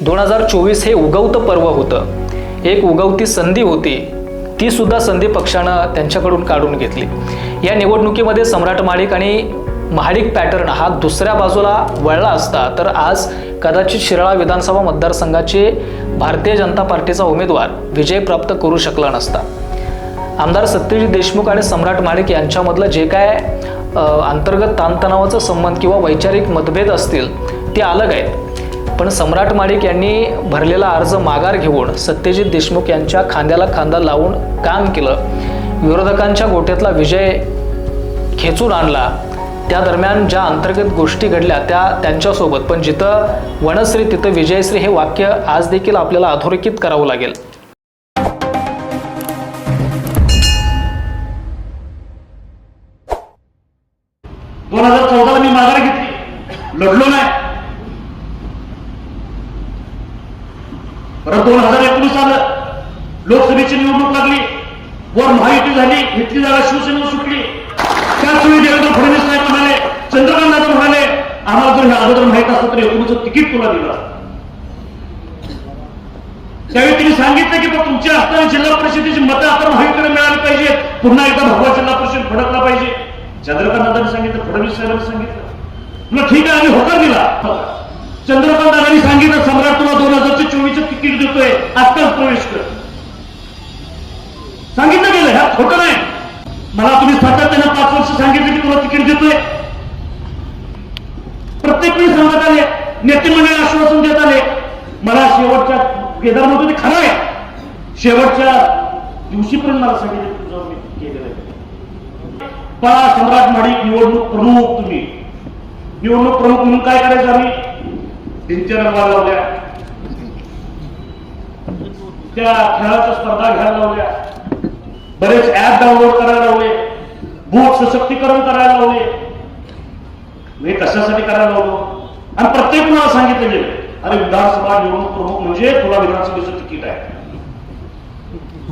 2024 हे उगवतं पर्व होतं, एक उगवती संधी होती, ती सुद्धा संधी पक्षानं त्यांच्याकडून काढून घेतली। या निवडणुकीमध्ये सम्राट महाडिक आणि महाडिक पॅटर्न हा दुसऱ्या बाजूला वळला असता तर आज कदाचित शिराळा विधानसभा मतदारसंघाचे भारतीय जनता पार्टीचा उमेदवार विजय प्राप्त करू शकला नसता। आमदार सत्यजित देशमुख आणि सम्राट महाडिक यांच्यामधलं जे काय अंतर्गत ताणतणावाचा संबंध किंवा वैचारिक मतभेद असतील ते अलग आहेत, पण सम्राट महाडिक यांनी भरलेला अर्ज माघार घेऊन सत्यजित देशमुख यांच्या खांद्याला खांदा लावून काम केलं, विरोधकांच्या गोट्यातला विजय खेचून आणला। त्या दरम्यान ज्या अंतर्गत गोष्टी घडल्या त्या त्यांच्यासोबत, पण जिथं वनश्री तिथं विजयश्री हे वाक्य आज देखील आपल्याला अधोरेखित करावं लागेल। 2014 मी माघार घेतली, लढलो नाही। परत 2019 आलं, लोकसभेची निवडणूक लागली, वर महायुती झाली, घेतली जागा शिवसेनेवर सुटली। त्याच वेळी देवेंद्र फडणवीस साहेब म्हणाले, चंद्रकांत दादा म्हणाले, आम्हाला जर हे अगोदर माहित असतं तर 19चं तिकीट तुला दिलं। त्यावेळी त्यांनी सांगितलं की तुमच्या असताना जिल्हा परिषदेची मतं आता महायुतीला मिळाली पाहिजे, पुन्हा एकदा भगवा जिल्हा परिषद फडकला पाहिजे। चंद्रकांत दादांनी सांगितलं, फडणवीस साहेबांनी सांगितलं, ठीक आहे, आम्ही होकार दिला। चंद्रकांत दादांनी सांगितलं, सम्राट तुला 2024चं तिकीट देतोय, आत्ताच प्रवेश कर। सांगितलं गेलं, ह्यात खोटं नाही। मला तुम्ही सातत्यानं 5 वर्ष सांगितलं की तुला तिकीट देतोय, प्रत्येक वेळी सांगत आले, नेते मंडळी आश्वासन देत आले। मला शेवटच्या केदारमध्ये ते खरं आहे, शेवटच्या दिवशीपर्यंत मला सांगितलं तुझं मी केलेलं आहे। पहा, सम्राट महाडिक निवडणूक प्रमुख, तुम्ही निवडणूक प्रमुख म्हणून काय करायचं, आम्ही दिनचर्या लावल्या, त्या खेळाच्या स्पर्धा घ्यायला लावल्या, बरेच ऍप डाउनलोड करायला लावले, बूथ सशक्तीकरण करायला लावले। मी कशासाठी करायला लावलो, आणि प्रत्येक मला सांगितलं गेलं, अरे विधानसभा निवडणूक प्रमुख म्हणजे तुला विधानसभेचं तिकीट आहे,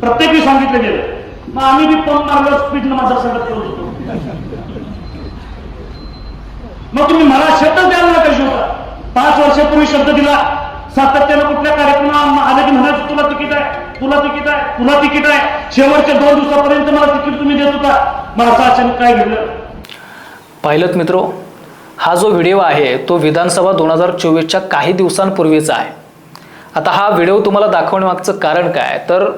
प्रत्येक वेळी सांगितलं गेलं। मग आम्ही बी पंप मारलं, स्पीडनं मतदारसंघात करत होतो। मग तुम्ही मला शब्द द्यायला नका होता, 5 वर्षापूर्वी शब्द दिला, सातत्यानं कुठल्या कार्यक्रमात आलं की म्हणायचं तुला तिकीट आहे, तुला तिकीट आहे, तुला तिकीट आहे। शेवटच्या 2 दिवसापर्यंत मला तिकीट तुम्ही देत होता, मला असं अचानक काय घडलं? पाहिलं मित्रो, हा जो व्हिडिओ आहे तो विधानसभा 2024च्या काही दिवसांपूर्वीचा आहे। आता हा व्हिडिओ तुम्हाला दाखवण्यामागचं कारण काय, तर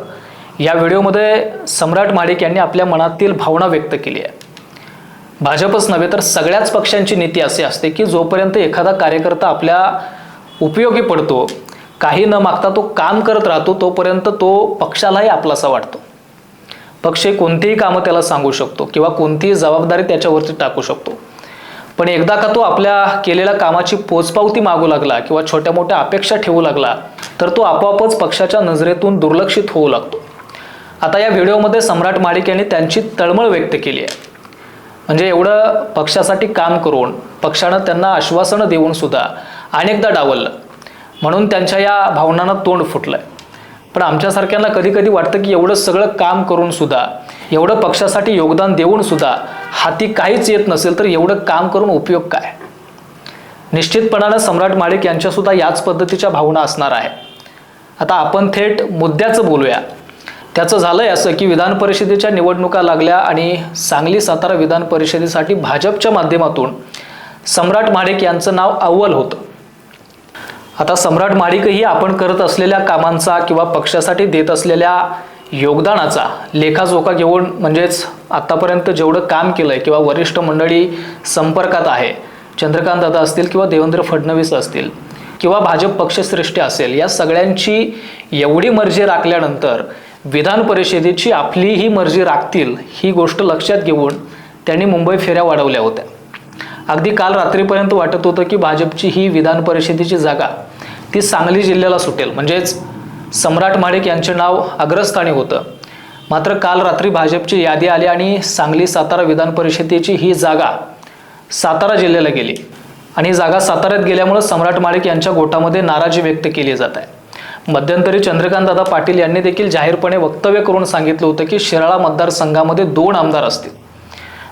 या व्हिडिओमध्ये सम्राट महाडिक यांनी आपल्या मनातील भावना व्यक्त केली आहे। भाजपच नव्हे तर सगळ्याच पक्षांची नीती अशी असते की जोपर्यंत एखादा कार्यकर्ता आपल्या उपयोगी पडतो, काही न मागता तो काम करत राहतो, तोपर्यंत तो पक्षालाही आपलासा वाटतो। पक्ष कोणतीही कामं त्याला सांगू शकतो किंवा कोणतीही जबाबदारी त्याच्यावरती टाकू शकतो, पण एकदा का तो आपल्या केलेल्या कामाची पोचपावती मागू लागला किंवा छोट्या मोठ्या अपेक्षा ठेवू लागला तर तो आपोआपच पक्षाच्या नजरेतून दुर्लक्षित होऊ लागतो। आता या व्हिडिओमध्ये सम्राट महाडिक यांनी त्यांची तळमळ व्यक्त केली आहे, म्हणजे एवढं पक्षासाठी काम करून पक्षानं त्यांना आश्वासनं देऊन सुद्धा अनेकदा डावललं, म्हणून त्यांच्या या भावनांना तोंड फुटलंय। पण आमच्यासारख्यांना कधी कधी वाटतं की एवढं सगळं काम करून सुद्धा, एवढं पक्षासाठी योगदान देऊन सुद्धा हाती काहीच येत नसेल तर एवढं काम करून उपयोग काय? निश्चितपणानं सम्राट महाडिक यांच्या सुद्धा याच पद्धतीच्या भावना असणार आहे। आता आपण थेट मुद्द्याचं बोलूया। त्याचं झालंय असं की विधान परिषदेच्या निवडणुका लागल्या आणि सांगली सातारा विधान परिषदेसाठी भाजपच्या माध्यमातून सम्राट महाडिक यांचं नाव अव्वल होतं। आता सम्राट महाडिकही आपण करत असलेल्या कामांचा किंवा पक्षासाठी देत असलेल्या योगदानाचा लेखाजोखा घेऊन, म्हणजेच आतापर्यंत जेवढं काम केलंय किंवा वरिष्ठ मंडळी संपर्कात आहे, चंद्रकांत दादा असतील किंवा देवेंद्र फडणवीस असतील किंवा भाजप पक्षश्रेष्ठी असेल, या सगळ्यांची एवढी मर्जी राखल्यानंतर विधान परिषदेची आपलीही मर्जी राखतील ही गोष्ट लक्षात घेऊन त्यांनी मुंबई फेऱ्या वाढवल्या होत्या। अगदी काल रात्रीपर्यंत वाटत होतं की भाजपची ही विधान परिषदेची जागा ती सांगली जिल्ह्याला सुटेल, म्हणजेच सम्राट महाडिक यांचे नाव अग्रस्थानी होतं। मात्र काल रात्री भाजपची यादी आली आणि सांगली सातारा विधान परिषदेची ही जागा सातारा जिल्ह्याला गेली आणि जागा साताऱ्यात गेल्यामुळे सम्राट महाडिक यांच्या गोटामध्ये नाराजी व्यक्त केली जात आहे। मध्यंतरी चंद्रकांतदादा पाटील यांनी देखील जाहीरपणे वक्तव्य करून सांगितलं होतं की शिराळा मतदारसंघामध्ये 2 आमदार असतील।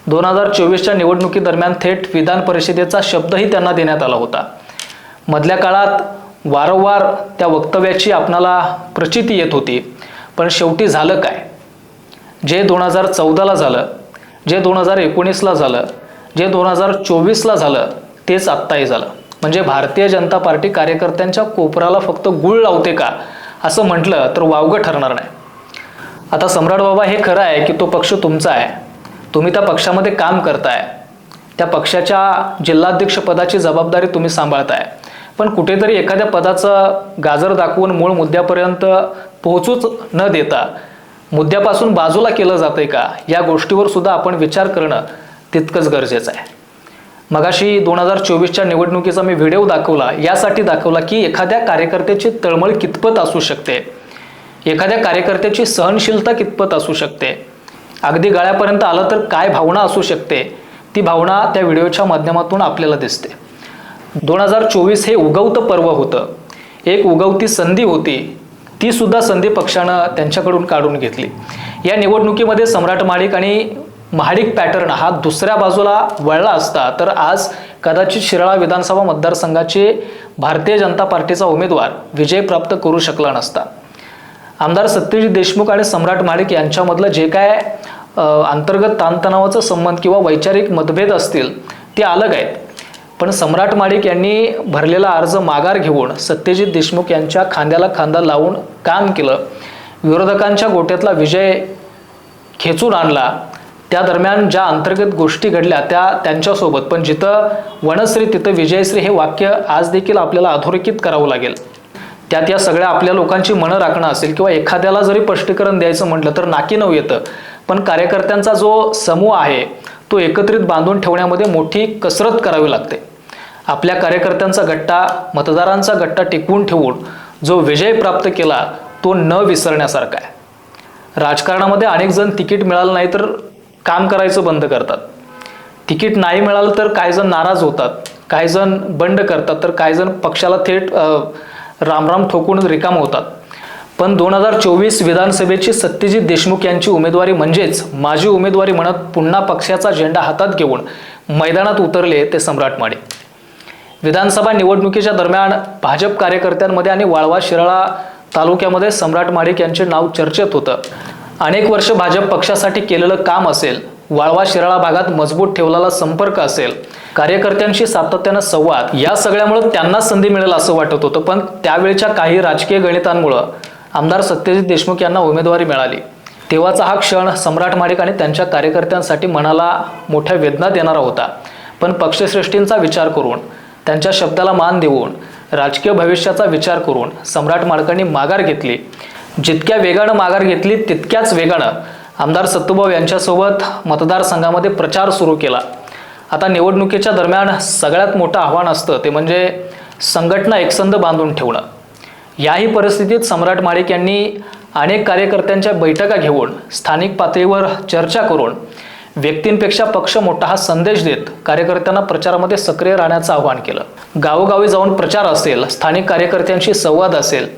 2024च्या निवडणुकीदरम्यान थेट विधान परिषदेचा शब्दही त्यांना देण्यात आला होता। मधल्या काळात वारंवार त्या वक्तव्याची आपणाला प्रचिती येत होती, पण शेवटी झालं काय? जे 2014ला झालं, जे 2019ला झालं, जे 2024ला झालं, तेच आत्ताही झालं. म्हणजे भारतीय जनता पार्टी कार्यकर्त्यांच्या कोपराला फक्त गुळ लावते का, असं म्हटलं तर वावगं ठरणार नाही. आता सम्राट बाबा, हे खरं आहे की तो पक्ष तुमचा आहे, तुम्ही त्या पक्षामध्ये काम करताय, त्या पक्षाच्या जिल्हाध्यक्ष पदाची जबाबदारी तुम्ही सांभाळताय, पण कुठेतरी एखाद्या पदाचं गाजर दाखवून मूळ मुद्द्यापर्यंत पोहोचूच न देता मुद्द्यापासून बाजूला केलं जातंय का, या गोष्टीवर सुद्धा आपण विचार करणं तितकंच गरजेचं आहे. मगाशी 2024च्या निवडणुकीचा मी व्हिडिओ दाखवला, यासाठी दाखवला की एखाद्या कार्यकर्त्याची तळमळ कितपत असू शकते, एखाद्या कार्यकर्त्याची सहनशीलता कितपत असू शकते, अगदी गळ्यापर्यंत आलं तर काय भावना असू शकते, ती भावना त्या व्हिडिओच्या माध्यमातून आपल्याला दिसते. 2024 हे उगवतं पर्व होतं, एक उगवती संधी होती, ती सुद्धा संधी पक्षानं त्यांच्याकडून काढून घेतली. या निवडणुकीमध्ये सम्राट महाडिक आणि महाडिक पॅटर्न हा दुसऱ्या बाजूला वळला असता तर आज कदाचित शिराळा विधानसभा मतदारसंघाचे भारतीय जनता पार्टीचा उमेदवार विजय प्राप्त करू शकला नसता. आमदार सत्यजित देशमुख आणि सम्राट महाडिक यांच्यामधलं जे काय अंतर्गत ताणतणावाचा संबंध किंवा वैचारिक मतभेद असतील ते अलग आहेत, पण सम्राट महाडिक यांनी भरलेला अर्ज माघार घेऊन सत्यजित देशमुख यांच्या खांद्याला खांदा लावून काम केलं, विरोधकांच्या गोट्यातला विजय खेचून आणला. त्या दरम्यान ज्या अंतर्गत गोष्टी घडल्या त्या त्यांच्यासोबत, पण जिथं वनश्री तिथं विजयश्री हे वाक्य आज देखील आपल्याला अधोरेखित करावं लागेल. त्यात या सगळ्या आपल्या लोकांची मनं राखणं असेल किंवा एखाद्याला जरी स्पष्टीकरण द्यायचं म्हटलं तर नाकीनऊ येतं, पण कार्यकर्त्यांचा जो समूह आहे तो एकत्रित बांधून ठेवण्यामध्ये मोठी कसरत करावी लागते. आपल्या कार्यकर्त्यांचा गट्टा, मतदारांचा गट्टा टिकवून ठेवून जो विजय प्राप्त केला तो न विसरण्यासारखा आहे. राजकारणामध्ये अनेक जण तिकीट मिळालं नाही तर काम करायचं बंद करतात, तिकीट नाही मिळालं तर काही जण नाराज होतात, काही जण बंड करतात, तर काही जण पक्षाला थेट रामराम ठोकून रिकाम होतात. पण 2024 विधानसभेची सत्यजित देशमुख यांची उमेदवारी म्हणजेच माझी उमेदवारी म्हणत पुन्हा पक्षाचा झेंडा हातात घेऊन मैदानात उतरले ते सम्राट महाडिक. विधानसभा निवडणुकीच्या दरम्यान भाजप कार्यकर्त्यांमध्ये आणि वाळवा शिराळा तालुक्यामध्ये सम्राट महाडिक यांचे नाव चर्चेत होतं. अनेक वर्ष भाजप पक्षासाठी केलेलं काम असेल, वाळवा शिराळा भागात मजबूत ठेवलेला संपर्क असेल, कार्यकर्त्यांशी सातत्यानं संवाद, या सगळ्यामुळे त्यांना संधी मिळेल असं वाटत होतं. पण त्यावेळच्या काही राजकीय गणितांमुळं आमदार सत्यजित देशमुख यांना उमेदवारी मिळाली. तेव्हाचा हा क्षण सम्राट महाडिक आणि त्यांच्या कार्यकर्त्यांसाठी मनाला मोठ्या वेदना देणारा होता. पण पक्षश्रेष्ठींचा विचार करून, त्यांच्या शब्दाला मान देऊन, राजकीय भविष्याचा विचार करून सम्राट महाडिकांनी माघार घेतली. जितक्या वेगानं माघार घेतली तितक्याच वेगानं आमदार सत्तूभाऊ यांच्यासोबत मतदारसंघामध्ये प्रचार सुरू केला. आता निवडणुकीच्या दरम्यान सगळ्यात मोठं आव्हान असतं ते म्हणजे संघटना एकसंध बांधून ठेवणं. याही परिस्थितीत सम्राट महाडिक यांनी अनेक कार्यकर्त्यांच्या बैठका घेऊन, स्थानिक पातळीवर चर्चा करून, व्यक्तींपेक्षा पक्ष मोठा हा संदेश देत कार्यकर्त्यांना प्रचारामध्ये सक्रिय राहण्याचं आवाहन केलं. गावोगावी जाऊन प्रचार असेल, स्थानिक कार्यकर्त्यांशी संवाद असेल,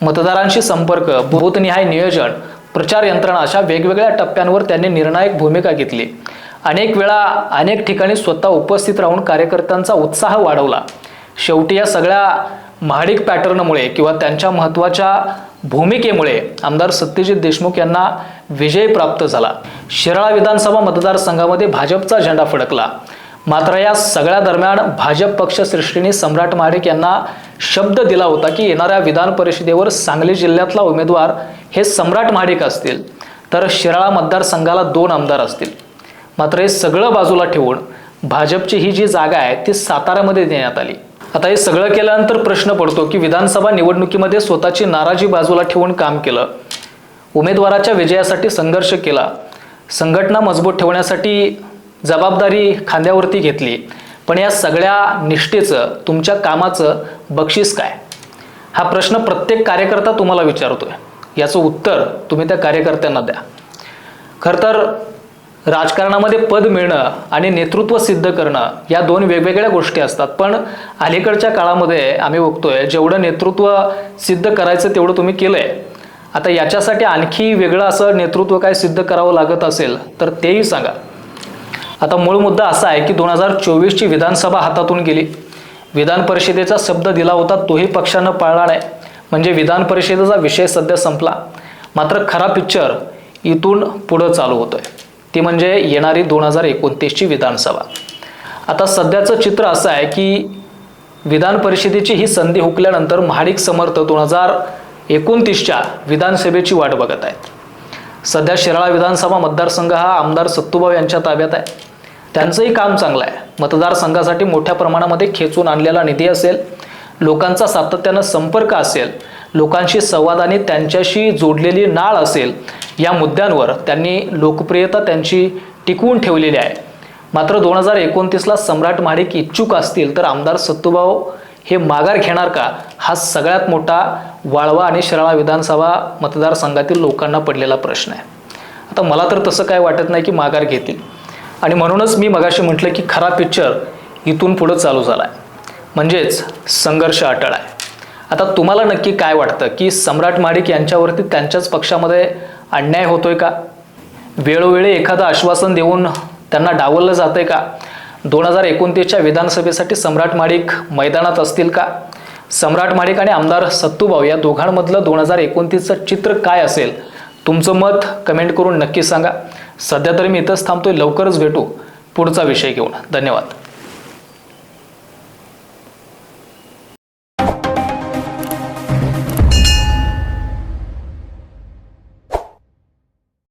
मतदारांशी संपर्क, बूथनिहाय नियोजन, प्रचार यंत्रणा, अशा वेगवेगळ्या टप्प्यांवर त्यांनी निर्णायक भूमिका घेतली. अनेक वेळा अनेक ठिकाणी स्वतः उपस्थित राहून कार्यकर्त्यांचा उत्साह वाढवला. शेवटी या सगळ्या महाडिक पॅटर्नमुळे किंवा त्यांच्या महत्त्वाच्या भूमिकेमुळे आमदार सत्यजित देशमुख यांना विजय प्राप्त झाला. शिराळा विधानसभा मतदारसंघामध्ये भाजपचा झेंडा फडकला. मात्र या सगळ्या दरम्यान भाजप पक्षश्रेष्ठींनी सम्राट महाडिक यांना शब्द दिला होता की येणाऱ्या विधान परिषदेवर सांगली जिल्ह्यातला उमेदवार हे सम्राट महाडिक असतील, तर शिराळा मतदारसंघाला 2 आमदार असतील. मात्र हे सगळं बाजूला ठेवून भाजपची ही जी जागा आहे ती साताऱ्यामध्ये देण्यात आली. आता हे सगळं केल्यानंतर प्रश्न पडतो की विधानसभा निवडणुकीमध्ये स्वतःची नाराजी बाजूला ठेवून काम केलं, उमेदवाराच्या विजयासाठी संघर्ष केला, संघटना मजबूत ठेवण्यासाठी जबाबदारी खांद्यावरती घेतली, पण या सगळ्या निष्ठेचं, तुमच्या कामाचं बक्षीस काय? हा प्रश्न प्रत्येक कार्यकर्ता तुम्हाला विचारतोय. याचं उत्तर तुम्ही त्या कार्यकर्त्यांना द्या. खरं तर राजकारणामध्ये पद मिळणं आणि नेतृत्व सिद्ध करणं या 2 वेगवेगळ्या गोष्टी असतात. पण अलीकडच्या काळामध्ये आम्ही बघतोय जेवढं नेतृत्व सिद्ध करायचं तेवढं तुम्ही केलंय. आता याच्यासाठी आणखी वेगळं असं नेतृत्व काय सिद्ध करावं लागत असेल तर तेही सांगा. आता मूळ मुद्दा असा आहे की 2024ची विधानसभा हातातून गेली. विधान परिषदेचा शब्द दिला होता तोही पक्षानं पाळला नाही. म्हणजे विधान परिषदेचा विषय सध्या संपला, मात्र खरा पिक्चर इथून पुढं चालू होतोय, ती म्हणजे येणारी 2029ची विधानसभा. आता सध्याचं चित्र असं आहे की विधान परिषदेची ही संधी हुकल्यानंतर महाडिक समर्थ 2029च्या विधानसभेची वाट बघत आहेत. सध्या शिराळा विधानसभा मतदारसंघ हा आमदार सत्तूभाऊ यांच्या ताब्यात आहे. त्यांचंही काम चांगलं आहे. मतदारसंघासाठी मोठ्या प्रमाणामध्ये खेचून आणलेला निधी असेल, लोकांचा सातत्यानं संपर्क असेल, लोकांशी संवाद आणि त्यांच्याशी जोडलेली नाळ असेल, या मुद्द्यांवर त्यांनी लोकप्रियता त्यांची टिकवून ठेवलेली आहे. मात्र 2029ला सम्राट महाडिक इच्छुक असतील तर आमदार सत्तूभाऊ हे माघार घेणार का, हा सगळ्यात मोठा वाळवा आणि शिराळा विधानसभा मतदारसंघातील लोकांना पडलेला प्रश्न आहे. आता मला तर तसं काय वाटत नाही की माघार घेतील, आणि म्हणूनच मी मगाशी म्हटलं की खरा पिक्चर इथून पुढं चालू झाला आहे, म्हणजेच संघर्ष अटळ आहे. आता तुम्हाला नक्की काय वाटतं की सम्राट महाडिक यांच्यावरती त्यांच्याच पक्षामध्ये अन्याय होतोय का? वेळोवेळी एखादं आश्वासन देऊन त्यांना डावललं जातंय का? 2029च्या विधानसभेसाठी सम्राट महाडिक मैदानात असतील का? सम्राट महाडिक आणि आमदार सत्तूभाऊ या दोघांमधलं 2029चं चित्र काय असेल? तुमचं मत कमेंट करून नक्की सांगा. सध्या तरी मी इथंच थांबतोय. लवकरच भेटू पुढचा विषय घेऊन. धन्यवाद.